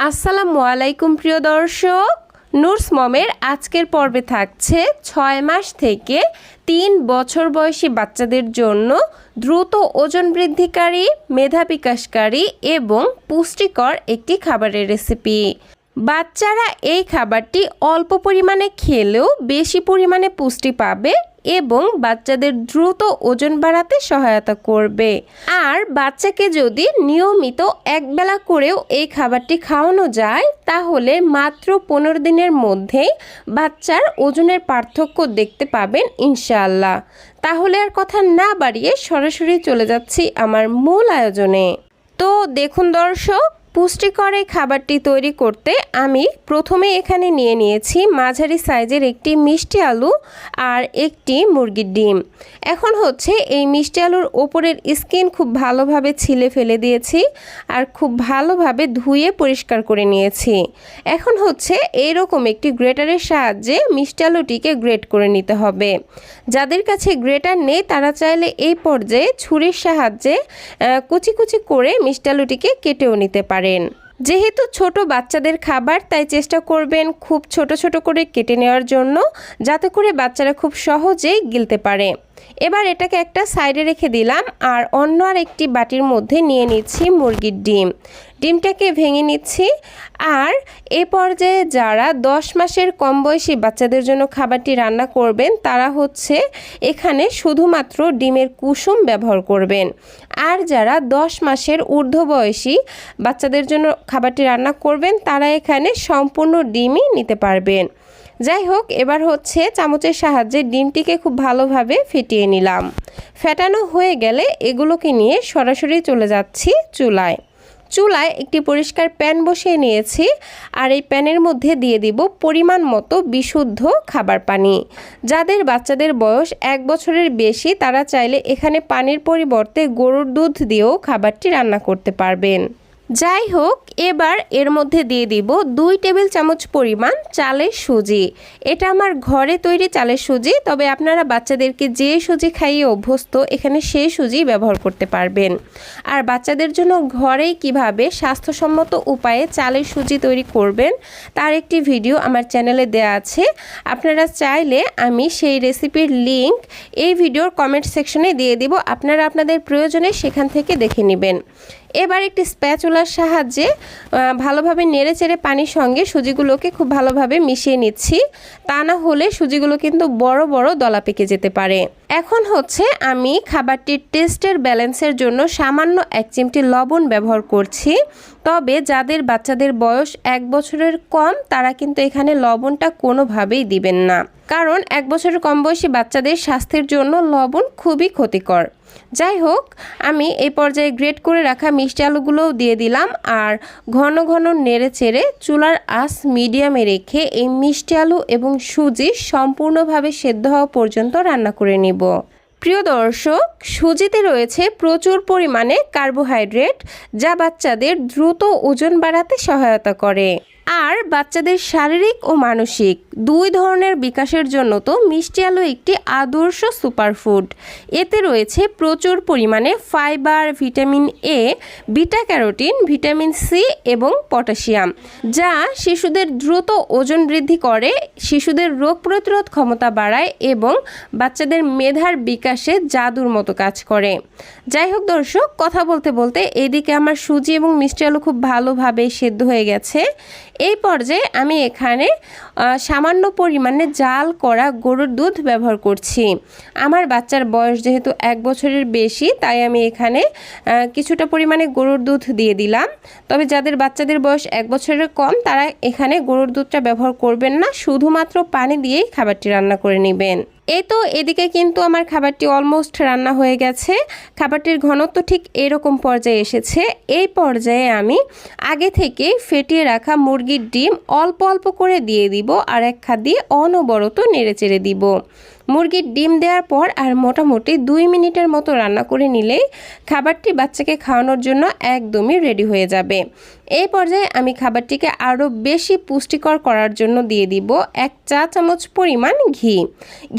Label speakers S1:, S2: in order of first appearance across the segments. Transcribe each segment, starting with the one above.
S1: আসসালামু আলাইকুম প্রিয় দর্শক, নুরস মমের আজকের পর্বে থাকছে 6 মাস থেকে 3 বছর বয়সী বাচ্চাদের জন্য দ্রুত ওজন বৃদ্ধিকারী, মেধা বিকাশকারী এবং পুষ্টিকর একটি খাবারের রেসিপি। বাচ্চারা এই খাবারটি অল্প পরিমাণে খেলেও বেশি পরিমাণে পুষ্টি পাবে এবং বাচ্চাদের দ্রুত ওজন বাড়াতে সহায়তা করবে। আর বাচ্চাকে যদি নিয়মিত একবেলা করেও এই খাবারটি খাওয়ানো যায় তাহলে মাত্র 15 দিনের মধ্যেই বাচ্চার ওজনের পার্থক্য দেখতে পাবেন ইনশাআল্লাহ। তাহলে আর কথা না বাড়িয়ে সরাসরি চলে যাচ্ছি আমার মূল আয়োজনে। তো দেখুন দর্শক, পুষ্টিকর এই খাবারটি তৈরি করতে আমি প্রথমে এখানে নিয়ে নিয়েছি মাঝারি সাইজের একটি মিষ্টি আলু আর একটি মুরগির ডিম। এখন হচ্ছে এই মিষ্টি আলুর ওপরের স্কিন খুব ভালোভাবে ছিলে ফেলে দিয়েছি আর খুব ভালোভাবে ধুয়ে পরিষ্কার করে নিয়েছি। এখন হচ্ছে এইরকম একটি গ্রেটারের সাহায্যে মিষ্টি আলুটিকে গ্রেট করে নিতে হবে। যাদের কাছে গ্রেটার নেই তারা চাইলে এই পর্যায়ে ছুরির সাহায্যে কুচি কুচি করে মিষ্টি আলুটিকে কেটেও নিতে পারেন। যেহেতু ছোট বাচ্চাদের খাবার তাই চেষ্টা করবেন খুব ছোট ছোট করে কেটে নেওয়ার জন্য, যাতে করে বাচ্চারা খুব সহজেই গিলতে পারে। এবার এটাকে একটা সাইডে রেখে দিলাম আর অন্য আর একটি বাটির মধ্যে নিয়ে নিচ্ছি মুরগির ডিম। ডিমটাকে ভেঙে নিচ্ছি। আর এ পর্যায়ে যারা 10 মাসের কম বয়সী বাচ্চাদের জন্য খাবারটি রান্না করবেন তারা হচ্ছে এখানে শুধুমাত্র ডিমের কুসুম ব্যবহার করবেন। আর যারা 10 মাসের ঊর্ধ্ব বয়সী বাচ্চাদের জন্য খাবারটি রান্না করবেন তারা এখানে সম্পূর্ণ ডিমই নিতে পারবেন। যাই হোক, এবার হচ্ছে চামচের সাহায্যে ডিমটিকে খুব ভালোভাবে ফেটিয়ে নিলাম। ফেটানো হয়ে গেলে এগুলোকে নিয়ে সরাসরি চলে যাচ্ছি চুলায় একটি পরিষ্কার প্যান বসিয়ে নিয়েছি আর এই প্যানের মধ্যে দিয়ে দিব পরিমাণ মতো বিশুদ্ধ খাবার পানি। যাদের বাচ্চাদের বয়স 1 বছরের বেশি তারা চাইলে এখানে পানির পরিবর্তে গরুর দুধ দিয়েও খাবারটি রান্না করতে পারবেন। যাই হোক, এবার এর মধ্যে দিয়ে দিব 2 টেবিল চামচ পরিমাণ চালের সুজি। এটা আমার ঘরে তৈরি চালের সুজি, তবে আপনারা বাচ্চাদেরকে যে সুজি খাইয়ে অভ্যস্ত এখানে সেই সুজি ব্যবহার করতে পারবেন। আর বাচ্চাদের জন্য ঘরেই কিভাবে স্বাস্থ্যসম্মত উপায়ে চালের সুজি তৈরি করবেন তার একটি ভিডিও আমার চ্যানেলে দেওয়া আছে। আপনারা চাইলে আমি সেই রেসিপির লিংক এই ভিডিওর কমেন্ট সেকশনে দিয়ে দিব, আপনারা আপনাদের প্রয়োজনে সেখান থেকে দেখে নেবেন। এবার একটি স্প্যাচুলার সাহায্যে ভালোভাবে নেড়েচেড়ে পানির সঙ্গে সুজিগুলোকে খুব ভালোভাবে মিশিয়ে নিচ্ছি, তা না হলে সুজিগুলো কিন্তু বড় বড় দলা পেকে যেতে পারে। এখন হচ্ছে আমি খাবারটির টেস্টের ব্যালেন্সের জন্য সামান্য 1 চিমটি লবণ ব্যবহার করছি। তবে যাদের বাচ্চাদের বয়স 1 বছরের কম তারা কিন্তু এখানে লবণটা কোনোভাবেই দিবেন না, কারণ 1 বছরের কম বয়সী বাচ্চাদের স্বাস্থ্যের জন্য লবণ খুবই ক্ষতিকর। যাই হোক, আমি এই পর্যায়ে গ্রেট করে রাখা মিষ্টি আলুগুলোও দিয়ে দিলাম আর ঘন ঘন নেড়ে চেড়ে চুলার আঁচ মিডিয়ামে রেখে এই মিষ্টি আলু এবং সুজি সম্পূর্ণভাবে সেদ্ধ হওয়া পর্যন্ত রান্না করে নিব। প্রিয় দর্শক, সুজিতে রয়েছে প্রচুর পরিমাণে কার্বোহাইড্রেট যা বাচ্চাদের দ্রুত ওজন বাড়াতে সহায়তা করে। আর বাচ্চাদের শারীরিক ও মানসিক 2 ধরনের বিকাশের জন্য তো মিষ্টি আলু একটি আদর্শ সুপারফুড। এতে রয়েছে প্রচুর পরিমাণে fibre, vitamin A, beta carotene, vitamin C এবং পটাশিয়াম, যা শিশুদের দ্রুত ওজন বৃদ্ধি করে, শিশুদের রোগ প্রতিরোধ ক্ষমতা বাড়ায় এবং বাচ্চাদের মেধার বিকাশে জাদুর মতো কাজ করে। যাই হোক দর্শক, কথা বলতে বলতে এদিকে আমার সুজি এবং মিষ্টি আলু খুব ভালোভাবে সেদ্ধ হয়ে গেছে। এই পর্যায়ে আমি এখানে সামান্য পরিমাণে জাল করা গরুর দুধ ব্যবহার করছি। আমার বাচ্চার বয়স যেহেতু 1 বছরের বেশি তাই আমি এখানে কিছুটা পরিমাণে গরুর দুধ দিয়ে দিলাম। তবে যাদের বাচ্চাদের বয়স 1 বছরের কম তারা এখানে গরুর দুধটা ব্যবহার করবেন না, শুধুমাত্র পানি দিয়েই খাবারটি রান্না করে নেবেন। এই তো এদিকে কিন্তু আমার খাবারটি অলমোস্ট রান্না হয়ে গেছে। খাবারটির ঘনত্ব ঠিক এরকম পর্যায়ে এসেছে। এই পর্যায়ে আমি আগে থেকে ফেটিয়ে রাখা মুরগির ডিম অল্প অল্প করে দিয়ে দিব আর এক হাত দিয়ে অনবরত নেড়েচেড়ে দিব। মুরগির ডিম দেওয়ার পর আর মোটামুটি 2 মিনিটের মতো রান্না করে নিলেই খাবারটি বাচ্চাকে খাওয়ানোর জন্য একদমই রেডি হয়ে যাবে। এই পর্যায়ে আমি খাবারটিকে আরও বেশি পুষ্টিকর করার জন্য দিয়ে দিব 1 চা চামচ পরিমাণ ঘি।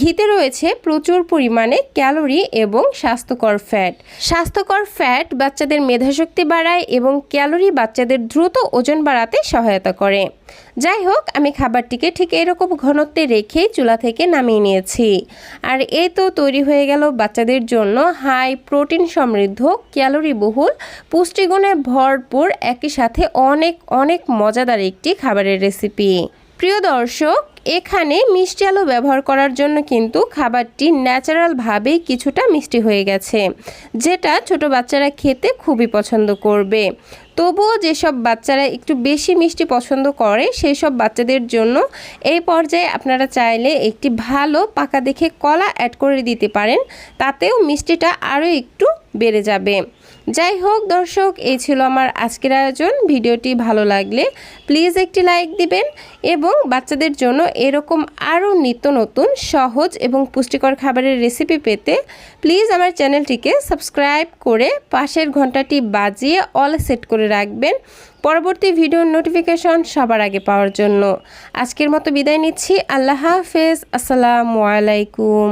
S1: ঘিতে রয়েছে প্রচুর পরিমাণে ক্যালোরি এবং স্বাস্থ্যকর ফ্যাট। স্বাস্থ্যকর ফ্যাট বাচ্চাদের মেধাশক্তি বাড়ায় এবং ক্যালোরি বাচ্চাদের দ্রুত ওজন বাড়াতে সহায়তা করে। যাই হোক, আমি খাবারটিকে ঠিক এরকম ঘনত্বে রেখে চুলা থেকে নামিয়ে নিয়েছি। আর এই তো তৈরি হয়ে গেল বাচ্চাদের জন্য হাই প্রোটিন সমৃদ্ধ, ক্যালোরি বহুল, পুষ্টিগুণে ভরপুর, একই সাথে অনেক অনেক মজাদার একটি খাবারের রেসিপি। প্রিয় দর্শক, এখানে মিষ্টি আলু ব্যবহার করার জন্য কিন্তু খাবারটি ন্যাচারালভাবেই কিছুটা মিষ্টি হয়ে গেছে, যেটা ছোট বাচ্চারা খেতে খুবই পছন্দ করবে। তবুও যেসব বাচ্চারা একটু বেশি মিষ্টি পছন্দ করে সেই সব বাচ্চাদের জন্য এই পর্যায়ে আপনারা চাইলে একটি ভালো পাকা দেখে কলা অ্যাড করে দিতে পারেন, তাতেও মিষ্টিটা আরও একটু বেড়ে যাবে। যাই হোক দর্শক, এই ছিল আমার আজকের আয়োজন। ভিডিওটি ভালো লাগলে প্লিজ একটি লাইক দিবেন এবং বাচ্চাদের জন্য এরকম আরও নিত্য নতুন সহজ এবং পুষ্টিকর খাবারের রেসিপি পেতে প্লিজ আমার চ্যানেলটিকে সাবস্ক্রাইব করে পাশের ঘন্টাটি বাজিয়ে অল সেট করে রাখবেন পরবর্তী ভিডিওর নোটিফিকেশন সবার আগে পাওয়ার জন্য। আজকের মতো বিদায় নিচ্ছি। আল্লাহ হাফেজ। আসসালামু আলাইকুম।